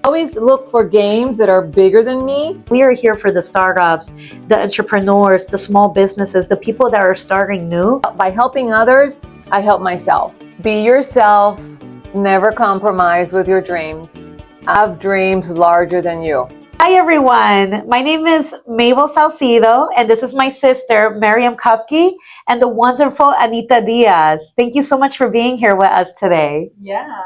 Always look for games that are bigger than me. We are here for the startups, the entrepreneurs, the small businesses, the people that are starting new. By helping others, I help myself. Be yourself. Never compromise with your dreams. Have dreams larger than you. Hi everyone, my name is Mabel Salcido and this is my sister Miriam Kupke and the wonderful Anita Diaz. Thank you so much for being here with us today. Yeah.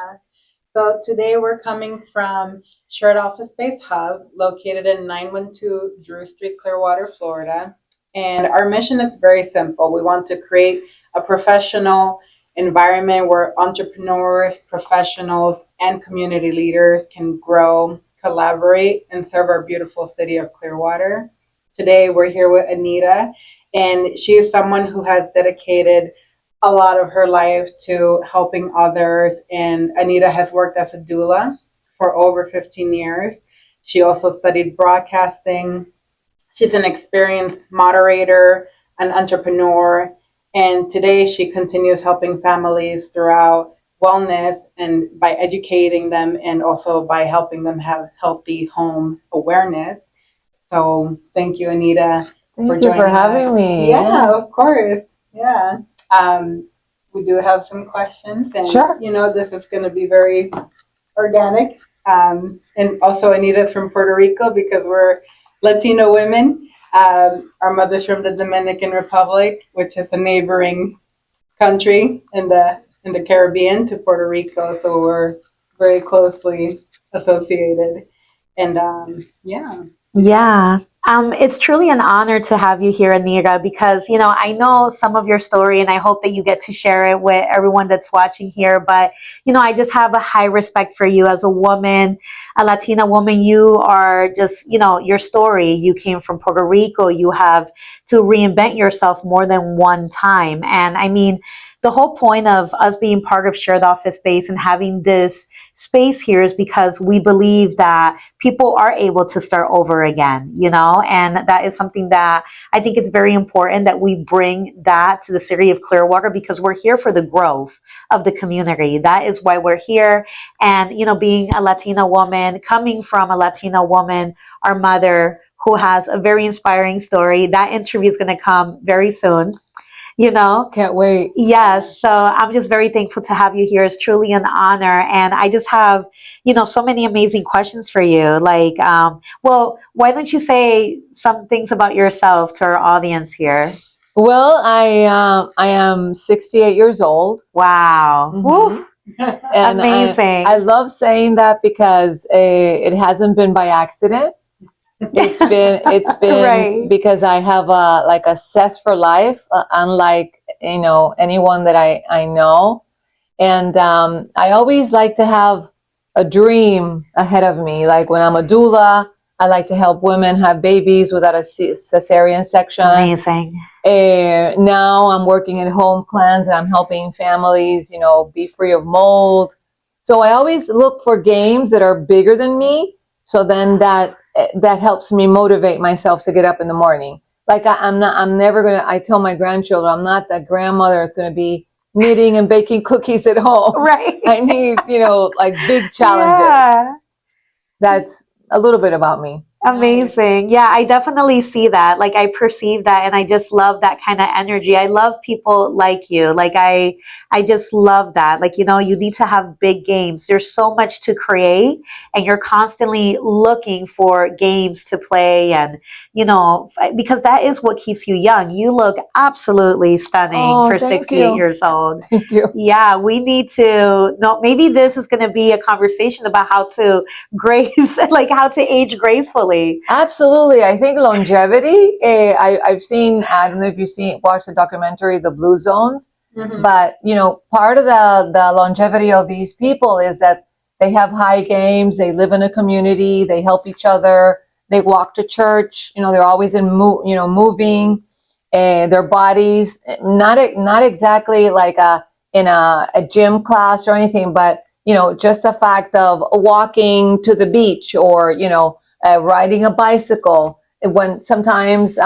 So today we're coming from Shared Office Space Hub, located in 912 Drew Street, Clearwater, Florida. And our mission is very simple. We want to create a professional environment where entrepreneurs, professionals, and community leaders can grow, collaborate, and serve our beautiful city of Clearwater. Today we're here with Anita, and she is someone who has dedicated a lot of her life to helping others. And Anita has worked as a doula for over 15 years. She also studied broadcasting. She's an experienced moderator, an entrepreneur, and today she continues helping families throughout wellness and by educating them and also by helping them have healthy home awareness. So thank you, Anita, Thank you for having me. Yeah, of course. Yeah. We do have some questions, and Sure. This is going to be very organic. And also, Anita's from Puerto Rico because we're Latino women. Our mother's from the Dominican Republic, which is a neighboring country in the Caribbean to Puerto Rico. So we're very closely associated. And yeah. Yeah. It's truly an honor to have you here, Anita, because, I know some of your story and I hope that you get to share it with everyone that's watching here. But, I just have a high respect for you as a woman, a Latina woman. You are just, your story. You came from Puerto Rico. You have to reinvent yourself more than one time. And I mean, the whole point of us being part of Shared Office Space and having this space here is because we believe that people are able to start over again, and that is something that I think it's very important that we bring that to the city of Clearwater because we're here for the growth of the community. That is why we're here. And, being a Latina woman, coming from a Latina woman, our mother, who has a very inspiring story, that interview is going to come very soon. Can't wait. Yes. So I'm just very thankful to have you here. It's truly an honor. And I just have, so many amazing questions for you. Like, well, why don't you say some things about yourself to our audience here? Well, I am 68 years old. Wow. Mm-hmm. And amazing. I love saying that because it hasn't been by accident. It's been Right. because I have a zest for life, unlike anyone that I know, and I always like to have a dream ahead of me. Like when I'm a doula, I like to help women have babies without a cesarean section. Amazing. Now I'm working at home plans and I'm helping families, be free of mold. So I always look for games that are bigger than me. So then that helps me motivate myself to get up in the morning. Like I tell my grandchildren, I'm not that grandmother that's going to be knitting and baking cookies at home. Right. I need, like big challenges. Yeah. That's a little bit about me. Amazing. Yeah, I definitely see that. Like I perceive that and I just love that kind of energy. I love people like you. Like I just love that. Like, you need to have big games. There's so much to create and you're constantly looking for games to play and, because that is what keeps you young. You look absolutely stunning for 68 years old. Thank you. Yeah, we need to know, maybe this is going to be a conversation about how to like how to age gracefully. Absolutely. I think longevity, I've seen, I don't know if you've watched the documentary, The Blue Zones, Mm-hmm. but, part of the longevity of these people is that they have high games, they live in a community, they help each other, they walk to church, they're always moving, their bodies, not exactly like in a gym class or anything, but, just the fact of walking to the beach or, riding a bicycle. When sometimes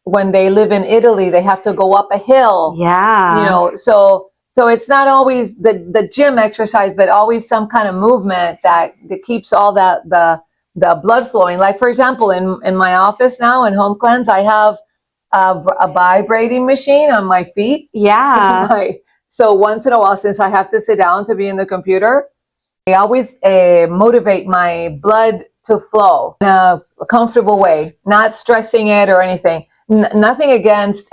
when they live in Italy, they have to go up a hill. Yeah. So So it's not always the gym exercise, but always some kind of movement that keeps all that the blood flowing. Like for example, in my office now in Home Cleanse, I have a vibrating machine on my feet. Yeah. So once in a while, since I have to sit down to be in the computer, I always motivate my blood to flow in a comfortable way, not stressing it or anything. Nothing against,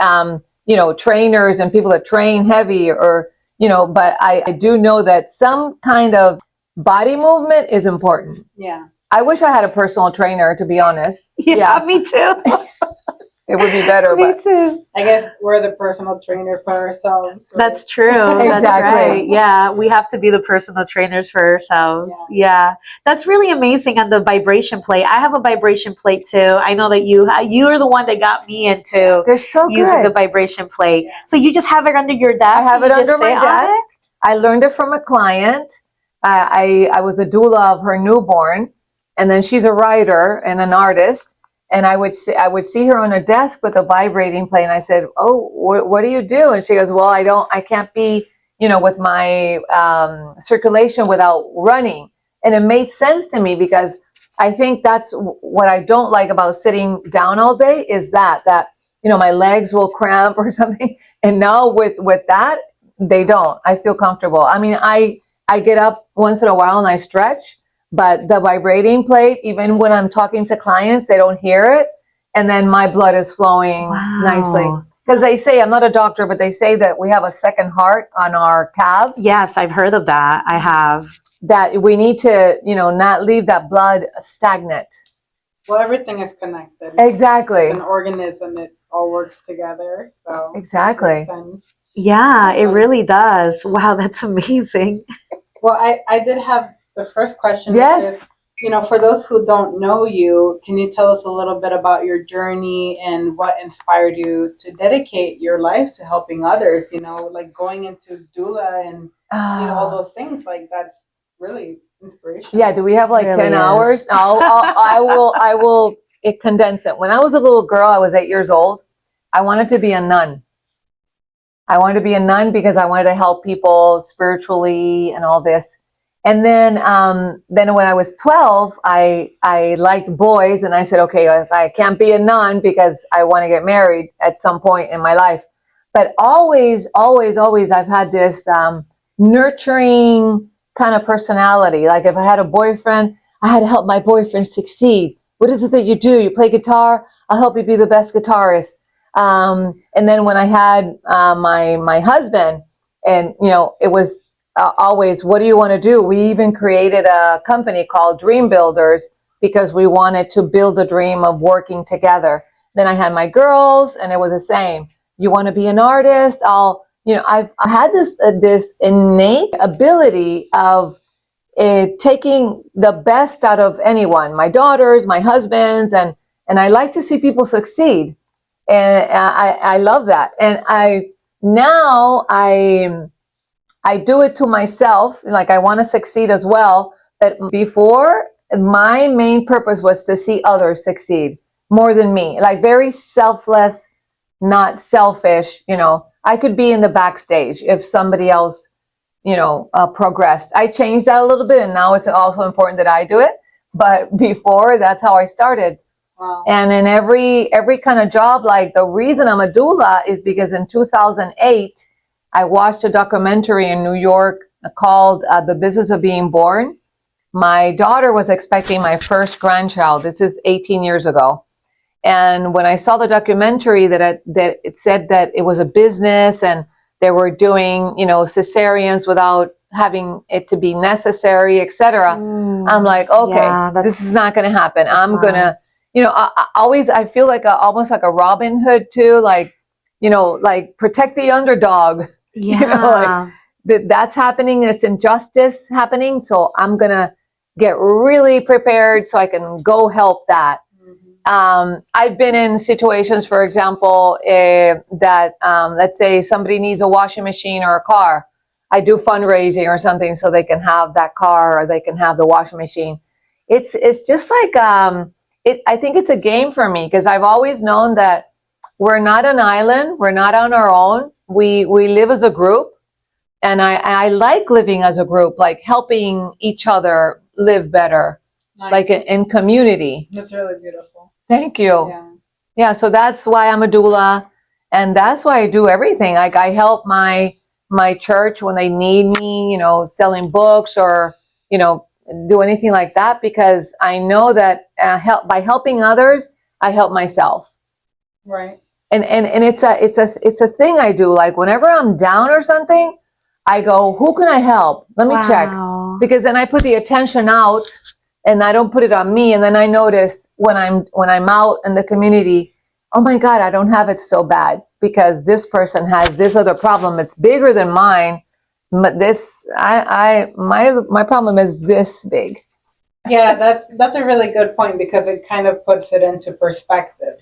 trainers and people that train heavy but I do know that some kind of body movement is important. Yeah. I wish I had a personal trainer, to be honest. Yeah, me too. It would be better. Me But too. I guess we're the personal trainer for ourselves. So. That's true. That's Exactly. right. Yeah, we have to be the personal trainers for ourselves. Yeah. That's really amazing. And the vibration plate. I have a vibration plate too. I know that you are the one that got me into they're so using good. the vibration plate. So you just have it under your desk? I have it and you just under my sit on desk. it? I learned it from a client. I was a doula of her newborn, and then she's a writer and an artist. And I would see her on a desk with a vibrating plate, and I said, "Oh, what do you do?" And she goes, "Well, I can't be, with my circulation without running." And it made sense to me because I think that's what I don't like about sitting down all day is that my legs will cramp or something. And now with that, they don't. I feel comfortable. I mean, I get up once in a while and I stretch. But the vibrating plate, even when I'm talking to clients, they don't hear it. And then my blood is flowing nicely. Because they say, I'm not a doctor, but they say that we have a second heart on our calves. Yes, I've heard of that. I have. That we need to, not leave that blood stagnant. Well, everything is connected. Exactly. It's an organism. It all works together. So exactly. Yeah, it really does. Wow, that's amazing. Well, I did have the first question. Yes. Which is, for those who don't know you, can you tell us a little bit about your journey and what inspired you to dedicate your life to helping others? Like going into doula and all those things. Like that's really inspirational. Yeah. Do we have like Really 10 is. hours? I will condense it. When I was a little girl, I was 8 years old. I wanted to be a nun. I wanted to be a nun because I wanted to help people spiritually and all this. And then when I was 12, I liked boys, and I said, okay, I can't be a nun because I want to get married at some point in my life. But always, I've had this nurturing kind of personality. Like if I had a boyfriend, I had to help my boyfriend succeed. What is it that you do? You play guitar? I'll help you be the best guitarist. And then when I had my husband, and it was always, what do you want to do? We even created a company called Dream Builders because we wanted to build a dream of working together. Then I had my girls, and it was the same. You want to be an artist? I've had this innate ability of taking the best out of anyone, my daughters, my husbands, and I like to see people succeed. And I love that. And now I do it to myself. Like I want to succeed as well. But before, my main purpose was to see others succeed more than me. Like very selfless, not selfish. I could be in the backstage if somebody else, progressed. I changed that a little bit, and now it's also important that I do it. But before, that's how I started. Wow. And in every kind of job, like the reason I'm a doula is because in 2008, I watched a documentary in New York called The Business of Being Born. My daughter was expecting my first grandchild. This is 18 years ago. And when I saw the documentary that it said that it was a business and they were doing, cesareans without having it to be necessary, etc. I'm like, okay, this is not going to happen. I'm going to, I feel like almost like a Robin Hood too, like, like protect the underdog. Yeah. That's happening. It's injustice happening. So I'm going to get really prepared so I can go help that. I've been in situations, for example, that let's say somebody needs a washing machine or a car. I do fundraising or something so they can have that car or they can have the washing machine. It's just like I think it's a game for me because I've always known that we're not an island. We're not on our own. We live as a group. I like living as a group, like helping each other live better, Nice. like in community. That's really beautiful. Thank you. Yeah. Yeah, so that's why I'm a doula, and that's why I do everything. Like I help my church when they need me, selling books or do anything like that, because I know that by helping others, I help myself. Right. And it's a thing I do. Like whenever I'm down or something, I go, who can I help? Let me check, because then I put the attention out. And I don't put it on me. And then I notice when I'm out in the community, oh my God, I don't have it so bad because this person has this other problem. It's bigger than mine. But my problem is this big. Yeah, that's a really good point, because it kind of puts it into perspective.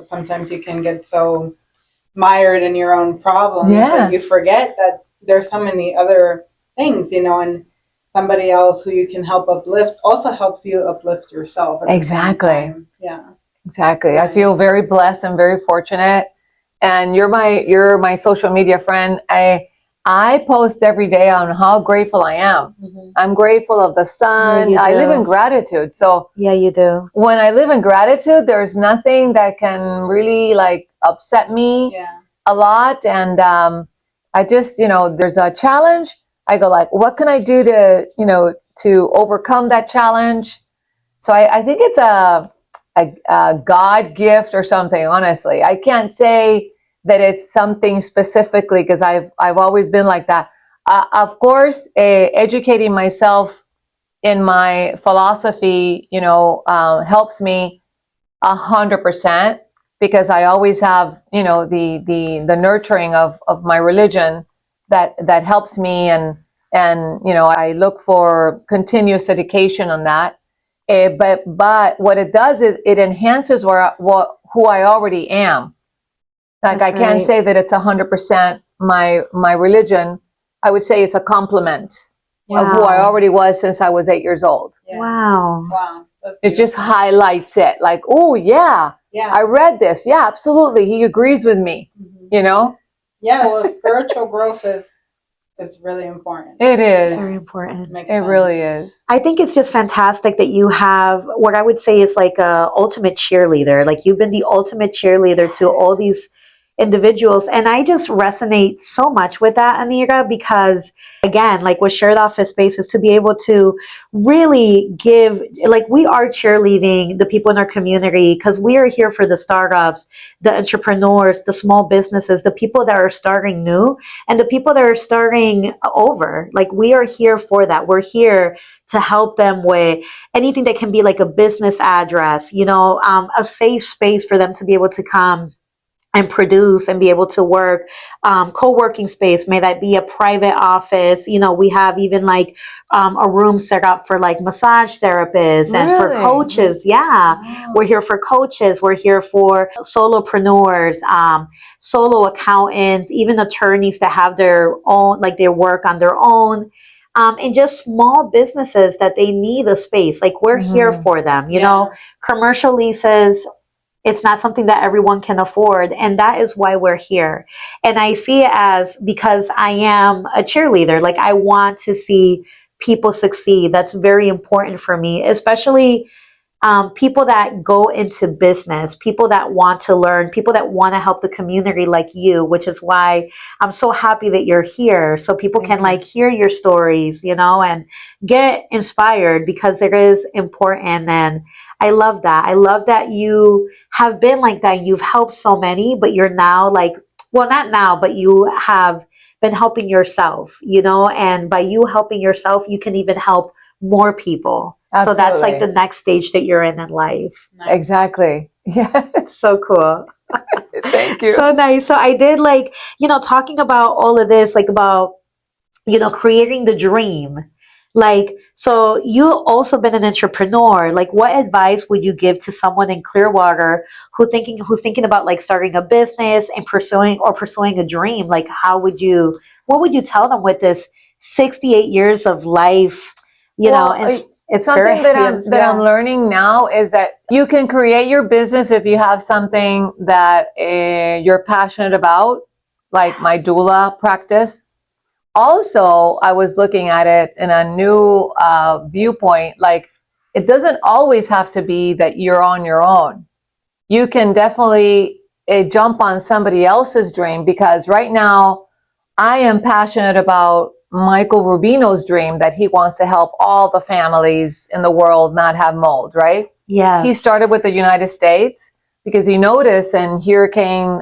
Sometimes you can get so mired in your own problems that you forget that there's so many other things, and somebody else who you can help uplift also helps you uplift yourself. Exactly. Yeah. Exactly. Right. I feel very blessed and very fortunate. And you're my social media friend. I post every day on how grateful I am. Mm-hmm. I'm grateful of the sun. I live in gratitude. So yeah, you do. When I live in gratitude, there's nothing that can really upset me a lot. And I just, there's a challenge. I go what can I do to overcome that challenge? So I think it's a God gift or something. Honestly, I can't say that it's something specifically, because I've always been like that. Of course, educating myself in my philosophy, helps me 100%, because I always have, the nurturing of my religion that helps me, and I look for continuous education on that. But what it does is it enhances who I already am. Like I can't say that it's 100% my religion. I would say it's a complement of who I already was since I was 8 years old. Yeah. Wow. It just highlights it. Like, oh yeah, I read this. Yeah, absolutely. He agrees with me. Mm-hmm. Yeah. Well, spiritual growth is really important. It is very important. It really is. I think it's just fantastic that you have what I would say is like a ultimate cheerleader. Like you've been the ultimate cheerleader to all these individuals. And I just resonate so much with that, Anita, because again, like with Shared Office Space is to be able to really give, like we are cheerleading the people in our community, because we are here for the startups, the entrepreneurs, the small businesses, the people that are starting new, and the people that are starting over. Like we are here for that. We're here to help them with anything that can be like a business address, a safe space for them to be able to come and produce and be able to work, co-working space, may that be a private office. We have even a room set up for like massage therapists and for coaches. Yeah. Wow. We're here for coaches. We're here for solopreneurs, solo accountants, even attorneys that have their own, like they work on their own. And just small businesses that they need a space. Like we're here for them, commercial leases. It's not something that everyone can afford. And that is why we're here. And I see it as, because I am a cheerleader, like I want to see people succeed. That's very important for me, especially people that go into business, people that want to learn, people that want to help the community like you, which is why I'm so happy that you're here. So people can hear your stories, and get inspired, because it is important. And I love that. I love that you have been like that. You've helped so many, but you're now not now, but you have been helping yourself, and by you helping yourself, you can even help more people. Absolutely. So that's like the next stage that you're in life. Nice. Exactly. Yes. So cool. Thank you. So nice. So I did talking about all of this, about, creating the dream. So you also been an entrepreneur. What advice would you give to someone in Clearwater who's thinking about starting a business and pursuing a dream? What would you tell them with this 68 years of life? It's something that I'm learning now is that you can create your business if you have something that you're passionate about, like my doula practice. also, I was looking at it in a new viewpoint. Like, it doesn't always have to be that you're on your own. You can definitely jump on somebody else's dream, because right now I am passionate about Michael Rubino's dream that he wants to help all the families in the world not have mold, right? Yes. He started with the United States because he noticed in Hurricane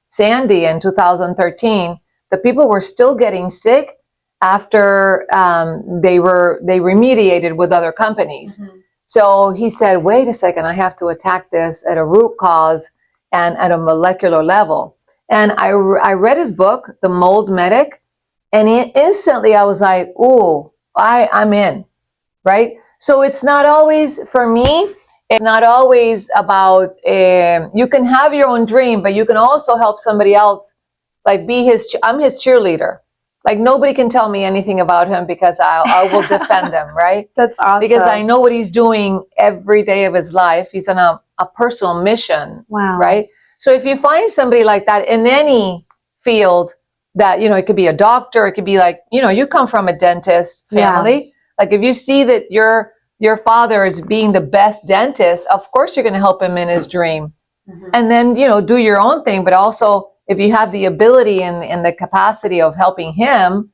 Sandy in 2013, the people were still getting sick after they remediated with other companies. Mm-hmm. So he said, wait a second, I have to attack this at a root cause and at a molecular level. And I read his book, The Mold Medic, and instantly I was like, ooh, I'm in, right? So it's not always, for me, it's not always about, you can have your own dream, but you can also help somebody else, like I'm his cheerleader. Like, nobody can tell me anything about him because I will defend them, right? That's awesome. Because I know what he's doing every day of his life. He's on a personal mission, wow. right? So if you find somebody like that in any field, that, it could be a doctor, it could be like, you come from a dentist family. Yeah. Like, if you see that your father is being the best dentist, of course you're going to help him in his dream. Mm-hmm. And then, do your own thing, but also if you have the ability and the capacity of helping him,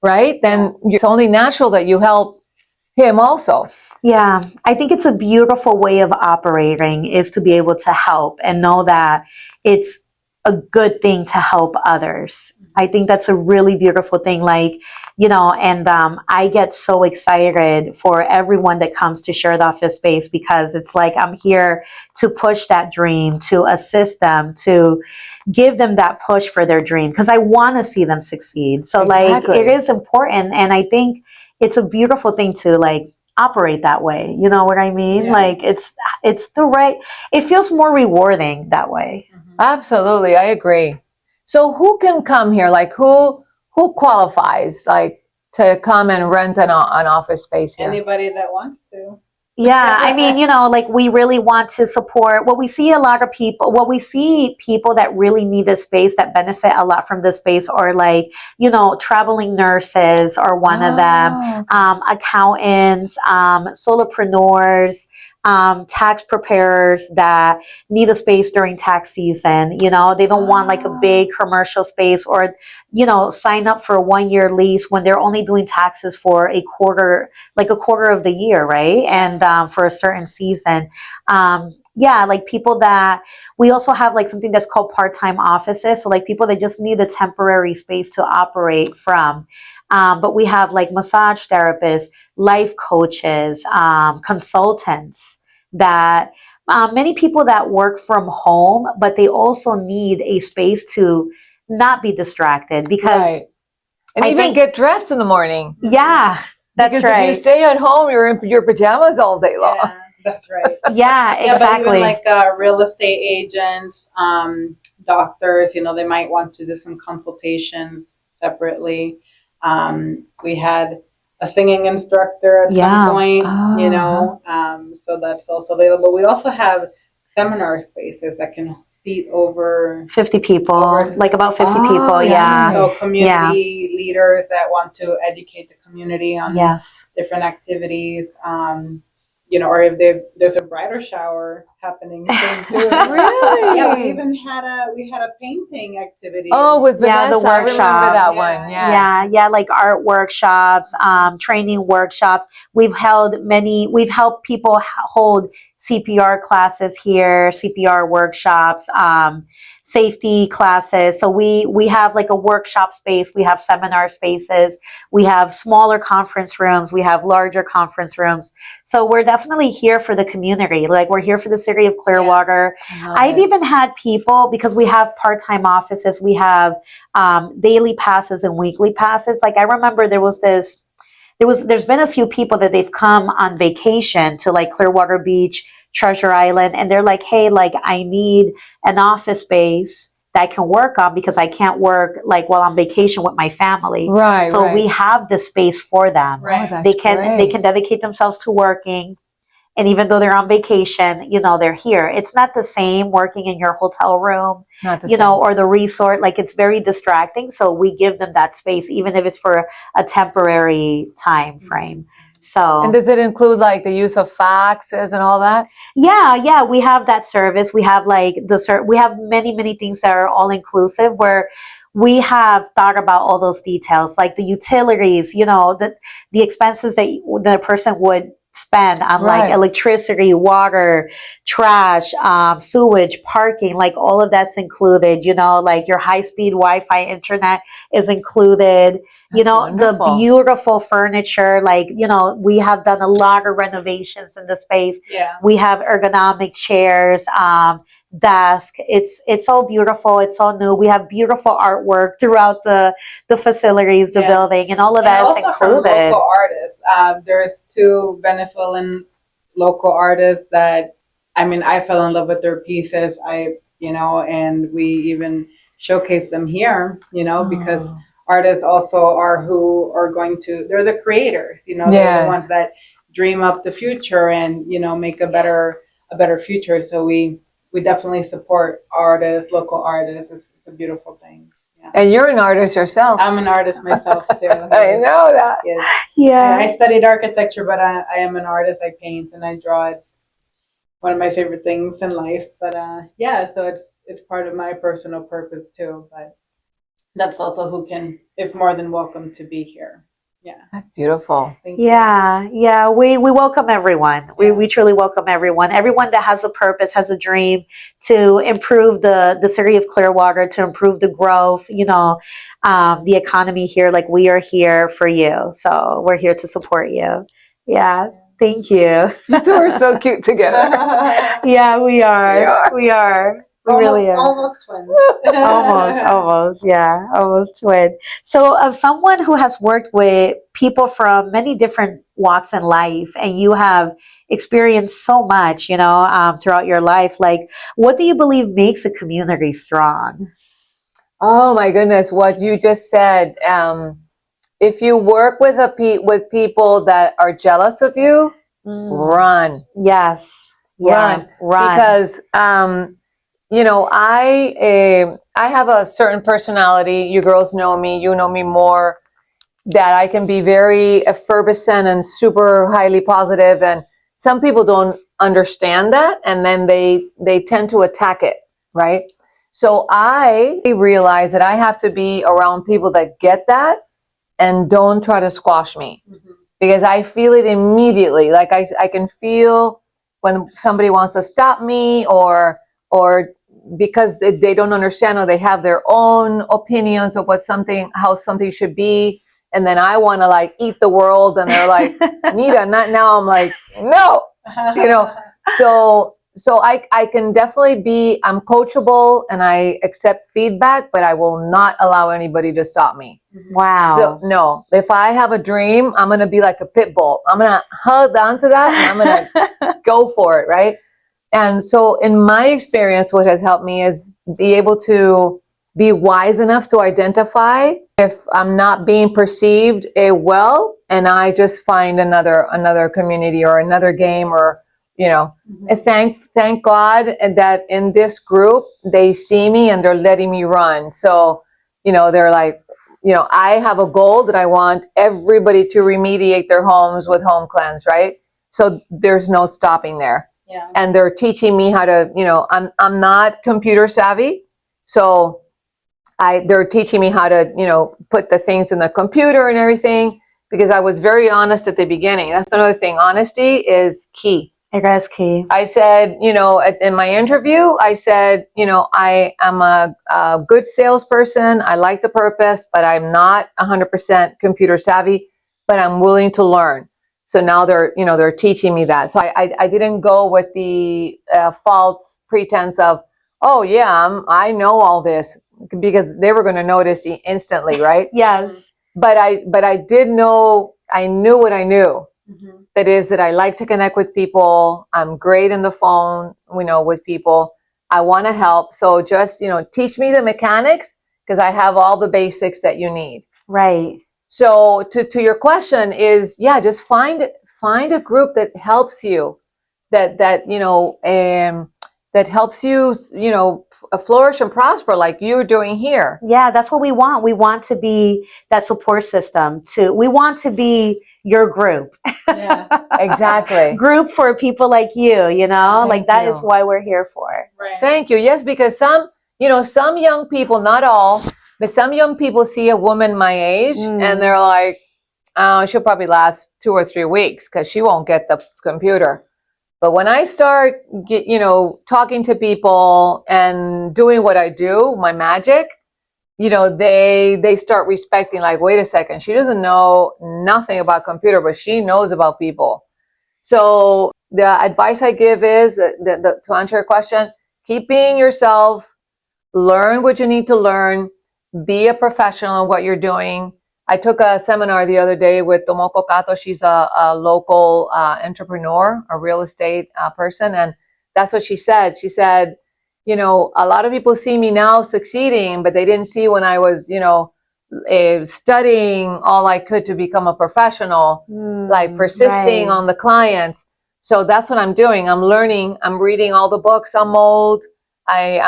right, then it's only natural that you help him also. Yeah, I think it's a beautiful way of operating, is to be able to help and know that it's a good thing to help others. I think that's a really beautiful thing. Like, and I get so excited for everyone that comes to Shared Office Space, because it's like, I'm here to push that dream, to assist them, to give them that push for their dream, because I want to see them succeed. So exactly. Like, it is important. And I think it's a beautiful thing to like operate that way. You know what I mean? Yeah. Like, it's the right, it feels more rewarding that way. Mm-hmm. Absolutely. I agree. So who can come here? Like, who qualifies, like, to come and rent an office space here? Anybody that wants to. Yeah, I mean, like, we really want to support what we see people that really need this space, that benefit a lot from this space, or like, traveling nurses are one of them, accountants, solopreneurs, tax preparers that need a space during tax season. They don't want like a big commercial space, or, sign up for a 1-year lease when they're only doing taxes for a quarter of the year, right? And for a certain season. Yeah, like people that, we also have like something that's called part-time offices. So like people that just need a temporary space to operate from. But we have like massage therapists, life coaches, consultants, that many people that work from home, but they also need a space to not be distracted, because right. And even get dressed in the morning. Yeah, that's because right. If you stay at home, you're in your pajamas all day long. Yeah, that's right. Yeah, exactly. Yeah, but even like real estate agents, doctors, they might want to do some consultations separately. We had a singing instructor at some point, so that's also available. We also have seminar spaces that can seat over 50 people, like about 50 people. Yeah. So community leaders that want to educate the community on different activities, or if there's a bridal shower happening soon too. Really? Yeah, we even had a painting activity. Oh, with Vanessa, the workshop. I remember that one. Yes. Yeah, like art workshops, training workshops. We've helped people hold CPR classes here, CPR workshops, safety classes. So we have like a workshop space. We have seminar spaces. We have smaller conference rooms. We have larger conference rooms. So we're definitely here for the community. Like, we're here for the city of Clearwater. Yeah. I've even had people, because we have part-time offices, we have daily passes and weekly passes. Like, I remember there's been a few people that they've come on vacation to like Clearwater Beach, Treasure Island, and they're like, hey, like, I need an office space that I can work on, because I can't work like while on vacation with my family. Right. So we have the space for them. Right. They can dedicate themselves to working, And even though they're on vacation, they're here. It's not the same working in your hotel room, Not the same. or the resort. Like, it's very distracting. So we give them that space, even if it's for a temporary time frame. So, And does it include like the use of faxes and all that? yeah, we have that service. We have like we have many things that are all inclusive, where we have thought about all those details, like the utilities, the expenses that the person would spend on like Right. electricity, water, trash, sewage, parking, like all of that's included. Like your high-speed Wi-Fi internet is included. That's The wonderful. beautiful furniture, like, we have done a lot of renovations in the space. Yeah. We have ergonomic chairs, desk. It's all beautiful. It's all new. We have beautiful artwork throughout the facilities, the Yeah. building, and all of And that is also from included. local artists. There's two Venezuelan local artists that, I mean, I fell in love with their pieces. And we even showcase them here, because Oh. artists also are who are they're the creators, they're the Yes. ones that dream up the future and, make a better future. So we definitely support artists, local artists. It's a beautiful thing. Yeah. And you're an artist yourself. I'm an artist myself too. I know that. Yes. Yeah. I studied architecture, but I am an artist. I paint and I draw. It's one of my favorite things in life. But so it's part of my personal purpose too. But that's also if more than welcome to be here. Yeah. That's beautiful. Thank you. Yeah. We welcome everyone. Yeah. We truly welcome everyone. Everyone that has a purpose, has a dream to improve the city of Clearwater, to improve the growth, the economy here. Like, we are here for you. So we're here to support you. Yeah. Thank you. You two are so cute together. Yeah, we are. We are. We really are. Almost twins. Almost, yeah, almost twin. So, of someone who has worked with people from many different walks in life, and you have experienced so much, throughout your life, like, what do you believe makes a community strong? Oh my goodness, what you just said. If you work with with people that are jealous of you, run. Yes. Yeah. Run. Because I have a certain personality. You girls know me. You know me more. That I can be very effervescent and super highly positive, and some people don't understand that, and then they tend to attack it, right? So I realize that I have to be around people that get that and don't try to squash me, because I feel it immediately. Like I can feel when somebody wants to stop me, or because they don't understand, or they have their own opinions of how something should be, and then I want to like eat the world, and they're like, Anita, not now. I'm like, no, So I can definitely I'm coachable and I accept feedback, but I will not allow anybody to stop me. Wow. So no, if I have a dream, I'm going to be like a pit bull. I'm going to hold on to that and I'm going to go for it. Right. And so in my experience, what has helped me is be able to be wise enough to identify if I'm not being perceived well, and I just find another community or another game, or thank God that in this group they see me and they're letting me run. So they're like, I have a goal that I want everybody to remediate their homes with home cleanse, right? So there's no stopping there. Yeah. And they're teaching me how to, I'm not computer savvy, so they're teaching me how to, put the things in the computer and everything, because I was very honest at the beginning. That's another thing. Honesty is key. It is key. I said, in my interview, I said, I am a good salesperson. I like the purpose, but I'm not 100% computer savvy, but I'm willing to learn. So now they're teaching me that. So I didn't go with the false pretense of, oh yeah, I know all this, because they were going to notice instantly, right? Yes. But I did know, I knew what I knew. Mm-hmm. That is that I like to connect with people. I'm great in the phone, with people. I want to help. So just, teach me the mechanics, because I have all the basics that you need. Right. So to your question is, just find a group that helps you. that that helps you, flourish and prosper like you're doing here. Yeah, that's what we want. We want to be that support system. We want to be your group. Yeah. Exactly. Group for people like you, Thank like that you. is why we're here for. Right. Thank you. Yes, because some young people, not all, but some young people see a woman my age and they're like, oh, she'll probably last 2 or 3 weeks because she won't get the computer. But when I start, talking to people and doing what I do, my magic, they start respecting, like, wait a second, she doesn't know nothing about computer, but she knows about people. So the advice I give is, to answer your question, keep being yourself, learn what you need to learn, be a professional in what you're doing. I took a seminar the other day with Tomoko Kato. She's a local entrepreneur, a real estate person. And that's what she said. She said, a lot of people see me now succeeding, but they didn't see when I was, studying all I could to become a professional, like persisting on the clients. So that's what I'm doing. I'm learning. I'm reading all the books on mold. I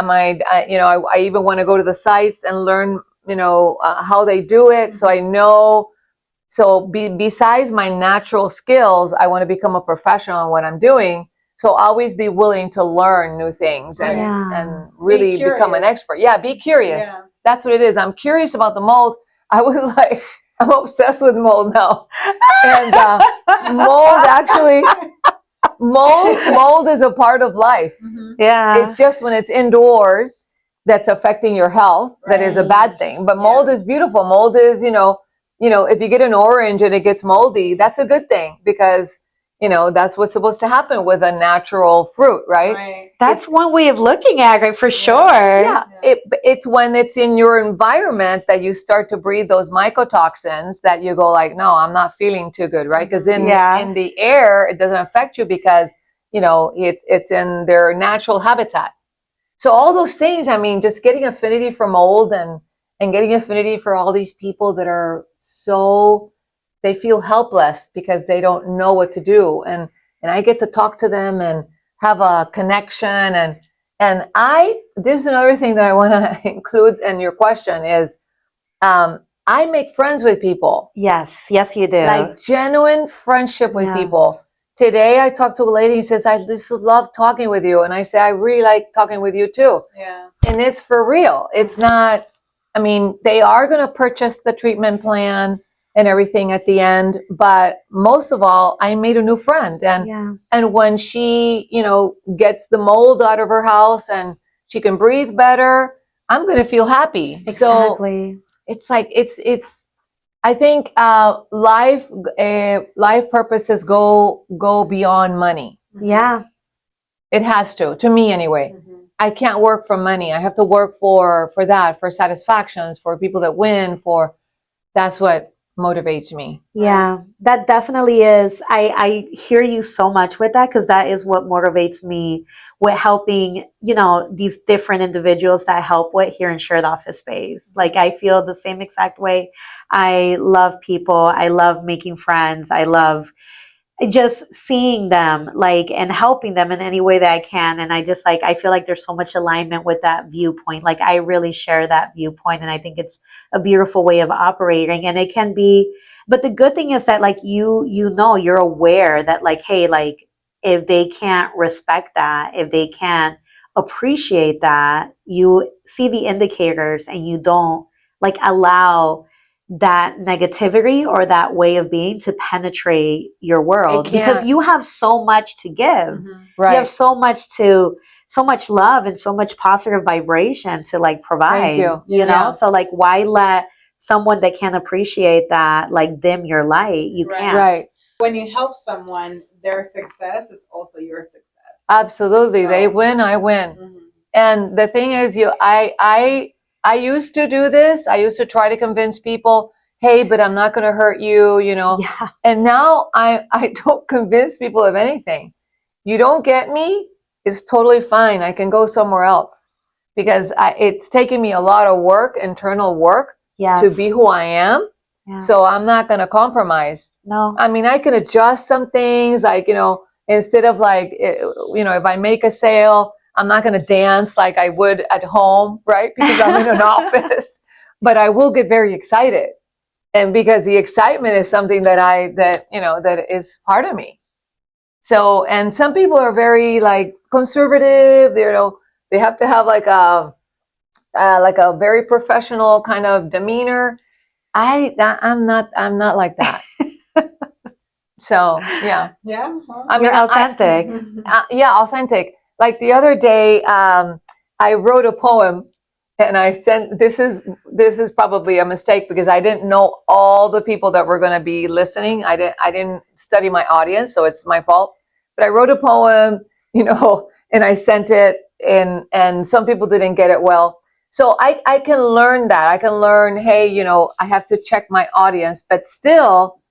even want to go to the sites and learn, how they do it. So I know. So besides my natural skills, I want to become a professional in what I'm doing. So always be willing to learn new things and really become an expert. Yeah, be curious. Yeah. That's what it is. I'm curious about the mold. I was like, I'm obsessed with mold now. And mold is a part of life. Yeah. It's just when it's indoors that's affecting your health that is a bad thing. But mold is beautiful. Mold is, if you get an orange and it gets moldy, that's a good thing because, that's what's supposed to happen with a natural fruit, right? That's one way of looking at it, for sure. Yeah. It's when it's in your environment that you start to breathe those mycotoxins that you go like, no, I'm not feeling too good, right? Because in the air, it doesn't affect you because, it's in their natural habitat. So all those things, just getting affinity for mold and getting affinity for all these people that are they feel helpless because they don't know what to do. And I get to talk to them and have a connection. And this is another thing that I want to include in your question is, I make friends with people. Yes, you do. Like genuine friendship with people. Today I talked to a lady who says, I just love talking with you. And I say, I really like talking with you too. Yeah. And it's for real. It's not, they are going to purchase the treatment plan and everything at the end. But most of all, I made a new friend. And when she, gets the mold out of her house and she can breathe better, I'm going to feel happy. Exactly. So it's like, I think life purposes go beyond money. Yeah. It has to me anyway. I can't work for money. I have to work for that, for satisfactions, for people that win, that's what motivates me. Yeah, that definitely is. I hear you so much with that because that is what motivates me with helping, these different individuals that I help with here in Shared Office Space. Like I feel the same exact way. I love people. I love making friends. I love just seeing them and helping them in any way that I can. And I just I feel like there's so much alignment with that viewpoint. Like I really share that viewpoint and I think it's a beautiful way of operating and it can be, but the good thing is that you're aware that hey, if they can't respect that, if they can't appreciate that, you see the indicators and you don't allow that negativity or that way of being to penetrate your world because you have so much to give. Right. You have so much love and so much positive vibration to provide. Thank you. You know, so why let someone that can't appreciate that dim your light? You can't. Right. When you help someone, their success is also your success. Absolutely. So, they win, I win. And the thing is, I used to do this. I used to try to convince people, hey, but I'm not going to hurt you, Yeah. And now I don't convince people of anything. You don't get me, it's totally fine. I can go somewhere else because it's taken me a lot of work, internal work, to be who I am. Yeah. So I'm not going to compromise. No. I can adjust some things Instead of like, if I make a sale, I'm not going to dance like I would at home, right? Because I'm in an office, but I will get very excited. And because the excitement is something that is part of me. So, and some people are very like conservative, they have to have like a very professional kind of demeanor. I'm not like that. So yeah, Yeah. I mean, You're authentic. yeah, authentic. Like the other day, I wrote a poem, and I sent. This is probably a mistake because I didn't know all the people that were going to be listening. I didn't study my audience, so it's my fault. But I wrote a poem, and I sent it, and some people didn't get it well. So I can learn that. I can learn, hey, I have to check my audience, but still.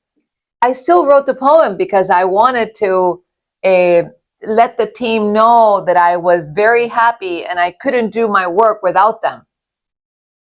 I still wrote the poem because I wanted to let the team know that I was very happy and I couldn't do my work without them,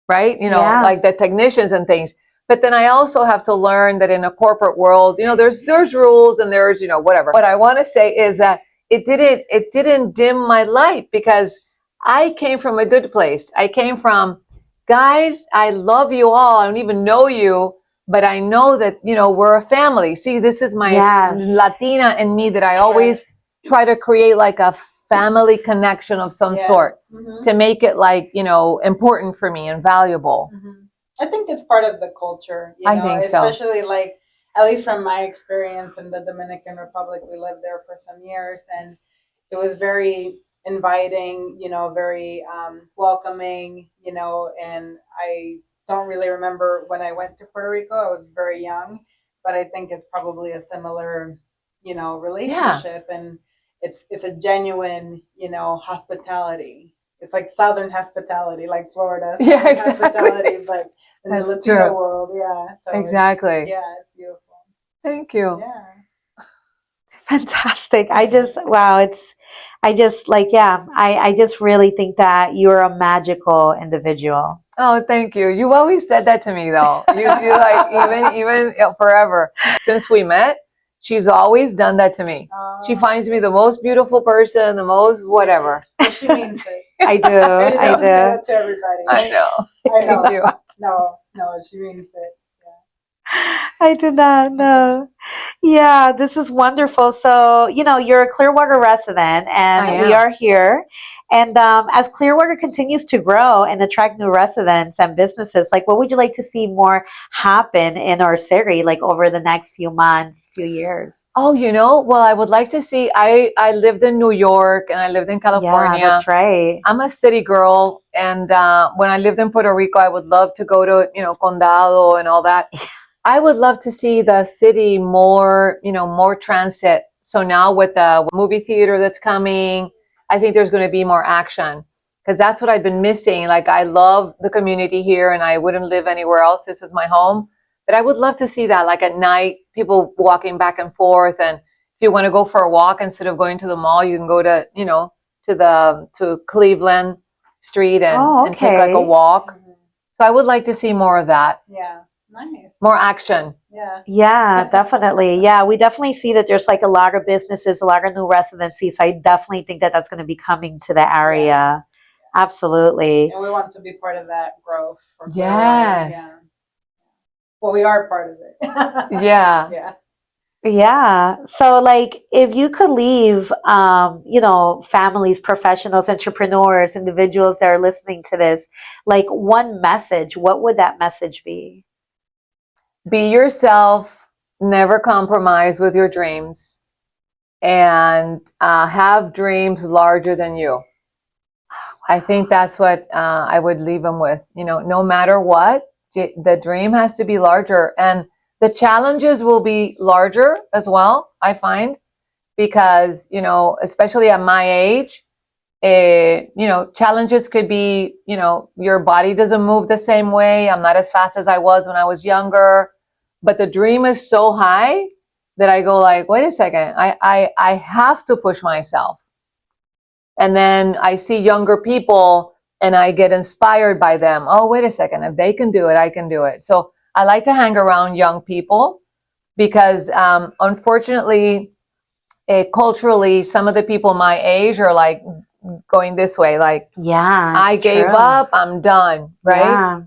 right? Yeah. Like the technicians and things. But then I also have to learn that in a corporate world, there's rules and there's, whatever. What I want to say is that it didn't dim my light because I came from a good place. I came from, guys, I love you all. I don't even know you, but I know that, we're a family. See, this is my Yes. Latina in me that I always try to create like a family connection of some sort to make it like, important for me and valuable. I think it's part of the culture, I think so. especially like, at least from my experience in the Dominican Republic, we lived there for some years and it was very inviting, very welcoming, and I don't really remember when I went to Puerto Rico. I was very young, but I think it's probably a similar, relationship, and it's a genuine, hospitality. It's like Southern hospitality, like Florida. Yeah, exactly. Hospitality, but in the That's Latino true. world, yeah. So Exactly. it's beautiful. Thank you. Yeah. Fantastic. I just really think that you're a magical individual. Oh, thank you. You've always said that to me, though. You like even forever since we met. She's always done that to me. She finds me the most beautiful person, the most whatever. Well, she means it. I do. She I don't say that do. to everybody. I know. I know. Thank you. No, she means it. I do not know. Yeah, this is wonderful. So, you're a Clearwater resident, I and we am. are here. And as Clearwater continues to grow and attract new residents and businesses, like what would you like to see more happen in our city, like over the next few months, few years? Oh, well, I would like to see. I lived in New York and I lived in Yeah, California. that's right. I'm a city girl, and when I lived in Puerto Rico, I would love to go to Condado and all that. I would love to see the city more, more transit. So now with the movie theater that's coming, I think there's going to be more action because that's what I've been missing. Like I love the community here and I wouldn't live anywhere else. This is my home. But I would love to see that like at night, people walking back and forth. And if you want to go for a walk instead of going to the mall, you can go to, to Cleveland Street and take like a Okay. walk. So I would like to see more of that. Yeah. Nice. More action. Yeah. Yeah, definitely. Yeah, we definitely see that there's like a lot of businesses, a lot of new residencies. So I definitely think that that's going to be coming to the area. Absolutely. And we want to be part of that growth. For Yes. Yeah. Well, we are part of it. Yeah. Yeah. Yeah. So like if you could leave families, professionals, entrepreneurs, individuals that are listening to this, like one message, what would that message be? Be yourself, never compromise with your dreams, and have dreams larger than you. I think that's what I would leave them with. No matter what, the dream has to be larger. And the challenges will be larger as well, I find, because, especially at my age, challenges could be, your body doesn't move the same way. I'm not as fast as I was when I was younger, but the dream is so high that I go like, wait a second, I have to push myself. And then I see younger people and I get inspired by them. Oh, wait a second, if they can do it, I can do it. So I like to hang around young people because unfortunately, culturally, some of the people my age are like going this way, like, Yeah, I it's gave true. up, I'm done, right? Yeah.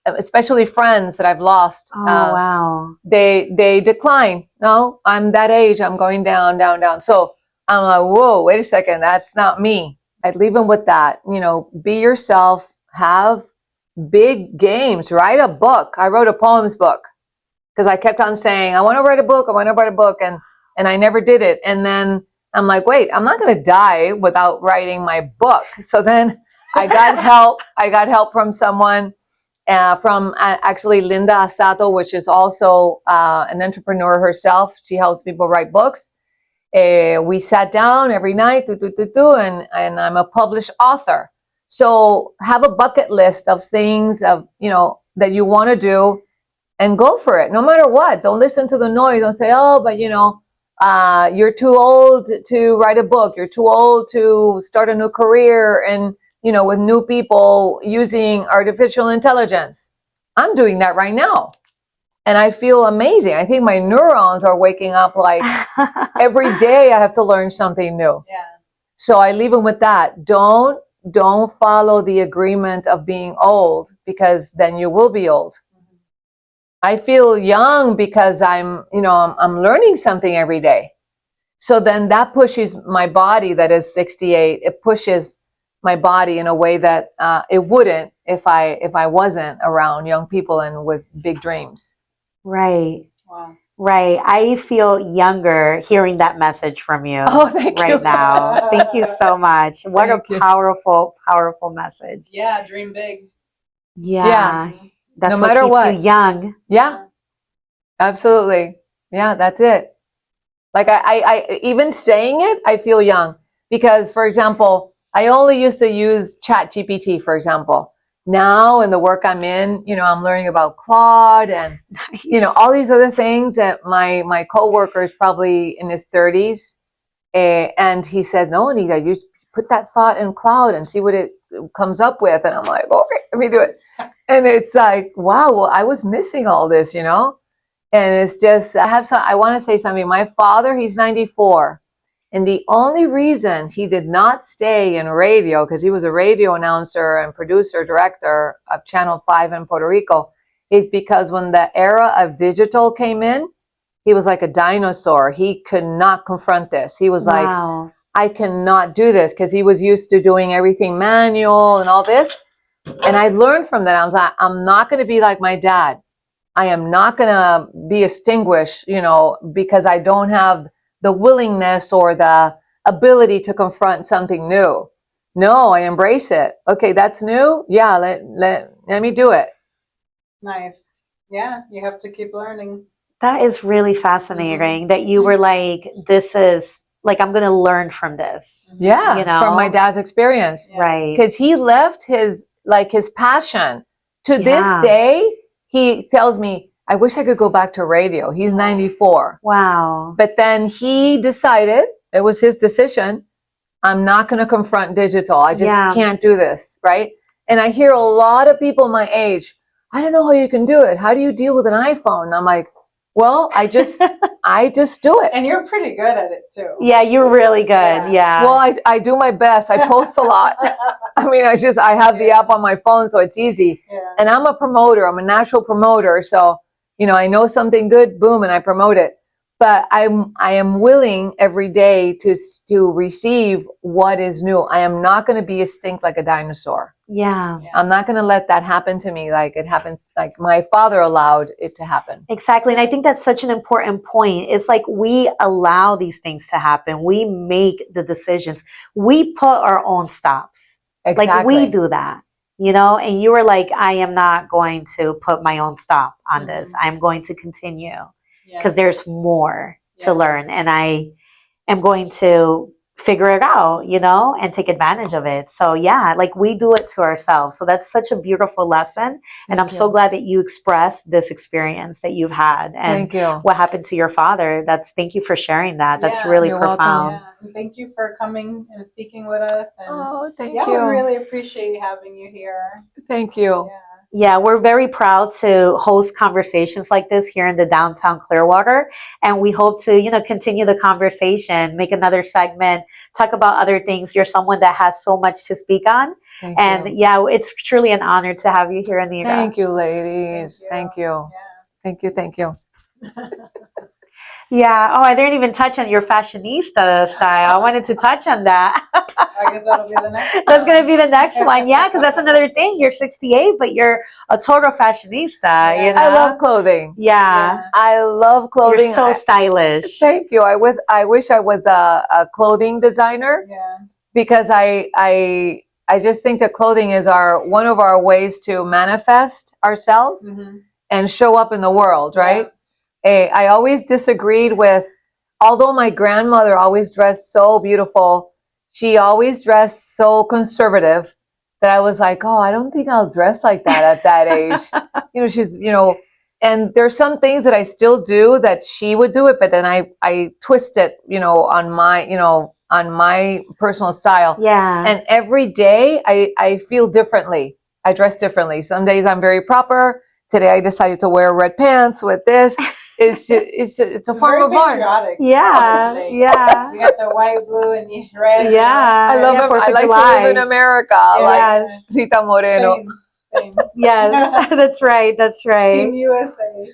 Especially friends that I've lost. Oh, wow. They decline. No, I'm that age. I'm going down, down, down. So I'm like, whoa, wait a second. That's not me. I'd leave them with that. You know, be yourself, have big games, write a book. I wrote a poems book because I kept on saying, I want to write a book. I want to write a book. And I never did it. And then I'm like, wait, I'm not going to die without writing my book. So then I got help. I got help from someone, from actually Linda Asato, which is also an entrepreneur herself. She helps people write books. We sat down every night, and I'm a published author. So have a bucket list of things of, you know, that you want to do, and go for it, no matter what. Don't listen to the noise. Don't say, oh, but you know, you're too old to write a book. You're too old to start a new career, and you know, with new people using artificial intelligence. I'm doing that right now, and I feel amazing. I think my neurons are waking up like every day. I have to learn something new. Yeah. So I leave them with that. Don't follow the agreement of being old, because then you will be old. I feel young because I'm learning something every day. So then that pushes my body that is 68. It pushes my body in a way that it wouldn't if I wasn't around young people and with big dreams. Right. Wow. Right. I feel younger hearing that message from you Oh, thank right you. now. Thank you so much. What Thank a you. powerful, powerful message. Yeah, dream big. Yeah. That's No what matter keeps you what. young. Yeah, absolutely. Yeah, that's it. Like I even saying it, I feel young because, for example, I only used to use Chat GPT, for example. Now in the work I'm in, you know, I'm learning about Claude and, you know, Nice. all these other things that my coworker is probably in his 30s. And he says, no, Anita, you put that thought in Claude and see what it comes up with. And I'm like, okay, let me do it. And it's like, wow, well, I was missing all this, you know? And it's just, I want to say something. My father, he's 94. And the only reason he did not stay in radio, because he was a radio announcer and producer, director of Channel 5 in Puerto Rico, is because when the era of digital came in, he was like a dinosaur. He could not confront this. He was like, Wow. I cannot do this, because he was used to doing everything manual and all this. And I learned from that. I was like, I'm not going to be like my dad. I am not going to be extinguished, you know, because I don't have the willingness or the ability to confront something new. No, I embrace it. Okay, that's new. Yeah, let me do it. Nice. Yeah, you have to keep learning. That is really fascinating that you were like, this is like, I'm going to learn from this. Yeah, You know? from my dad's experience. Yeah. Right. Because he left his passion. To this Yeah. day, he tells me, I wish I could go back to radio. He's 94. Wow. But then he decided, it was his decision, I'm not going to confront digital. I just Yeah. can't do this, right? And I hear a lot of people my age, I don't know how you can do it. How do you deal with an iPhone? And I'm like, well, I just do it. And you're pretty good at it too. Yeah, you're really good. Yeah. Well, I do my best. I post a lot. I mean, I have the app on my phone, so it's easy. Yeah. And I'm a promoter. I'm a natural promoter. So, you know, I know something good, boom, and I promote it. But I am willing every day to receive what is new. I am not going to be extinct like a dinosaur. Yeah. I'm not going to let that happen to me like it happened, like my father allowed it to happen. Exactly. And I think that's such an important point. It's like we allow these things to happen. We make the decisions. We put our own stops. Exactly. Like we do that, you know? And you were like, I am not going to put my own stop on this. I'm going to continue because there's more to learn. And I am going to figure it out, you know, and take advantage of it. So yeah, like we do it to ourselves. So that's such a beautiful lesson. And I'm so glad that you expressed this experience that you've had and Thank you. what happened to your father. Thank you for sharing that. That's Yeah, really you're profound. Yeah. And thank you for coming and speaking with us. And Oh, thank yeah, you. we really appreciate having you here. Thank you. Yeah. Yeah, we're very proud to host conversations like this here in the downtown Clearwater. And we hope to, continue the conversation, make another segment, talk about other things. You're someone that has so much to speak on. Thank And you. yeah, it's truly an honor to have you here, Anita. Thank you, ladies. Thank you. Yeah. Thank you. Thank you. Yeah. Oh, I didn't even touch on your fashionista style. I wanted to touch on that. I guess that'll be the next one. That's going to be the next one. Yeah, because that's another thing. You're 68, but you're a total fashionista. Yeah. You know? I love clothing. Yeah. I love clothing. You're so stylish. Thank you. I wish I was a clothing designer Yeah. because I just think that clothing is one of our ways to manifest ourselves Mhm. and show up in the world, right? Yeah. I always disagreed with, although my grandmother always dressed so beautiful, she always dressed so conservative that I was like, oh, I don't think I'll dress like that at that age. She's, and there's some things that I still do that she would do it, but then I twist it, on my personal style. Yeah. And every day I feel differently. I dress differently. Some days I'm very proper. Today I decided to wear red pants with this. It's a form of art. Patriotic. Yeah. Yeah. You got the white, blue, and red. Yeah. I love yeah, it. 4th I of like July. to live in America, like Yes. Rita Moreno. Same. Yes. That's right. That's Team right. USA.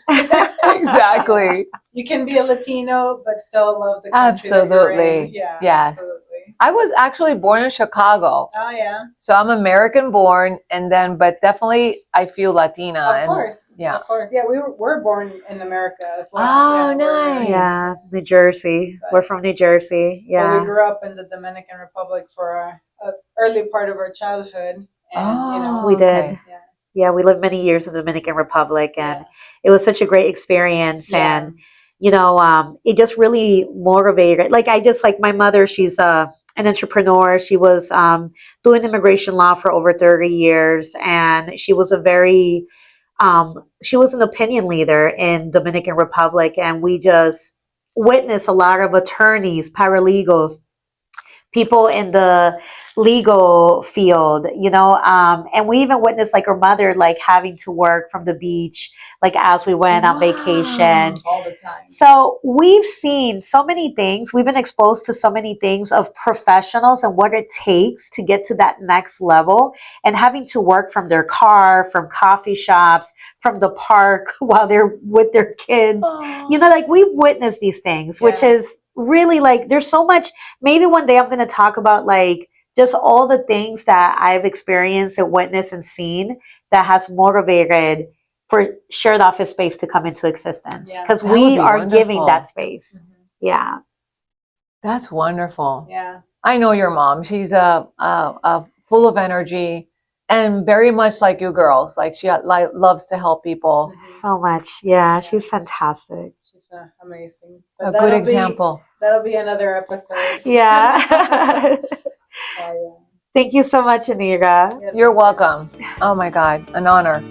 Exactly. You can be a Latino, but still love the country that you're in. Absolutely. Yeah. Yes. Absolutely. I was actually born in Chicago, Oh yeah. so I'm American born, but definitely I feel Latina. Of course. Yeah. Of course. Yeah, we're born in America as well. Oh, Yeah, we're nice. Yeah. New Jersey. We're from New Jersey. But we Yeah. grew up in the Dominican Republic for a early part of our childhood, and We did. okay. yeah. Yeah, we lived many years in the Dominican Republic, and Yeah. it was such a great experience. Yeah. And it just really motivated. Like my mother, she's an entrepreneur. She was doing immigration law for over 30 years, and she was she was an opinion leader in Dominican Republic, and we just witnessed a lot of attorneys, paralegals, people in the legal field, and we even witnessed like her mother like having to work from the beach, like as we went on vacation. All the time. So we've seen so many things. We've been exposed to so many things of professionals and what it takes to get to that next level, and having to work from their car, from coffee shops, from the park while they're with their kids. Like we've witnessed these things, which Yeah. is really like there's so much. Maybe one day I'm going to talk about like just all the things that I've experienced and witnessed and seen that has motivated for shared office space to come into existence, Yeah. because That we would be are giving wonderful. that space. Mhm. Yeah. That's wonderful. Yeah. I know your mom. She's full of energy and very much like you girls. Like she loves to help people. Mhm. So much. Yeah. She's fantastic. She's amazing. A good example. That'll be another episode. Yeah. Oh, Thank you so much, Anita. yeah. You're welcome. Oh my God, an honor.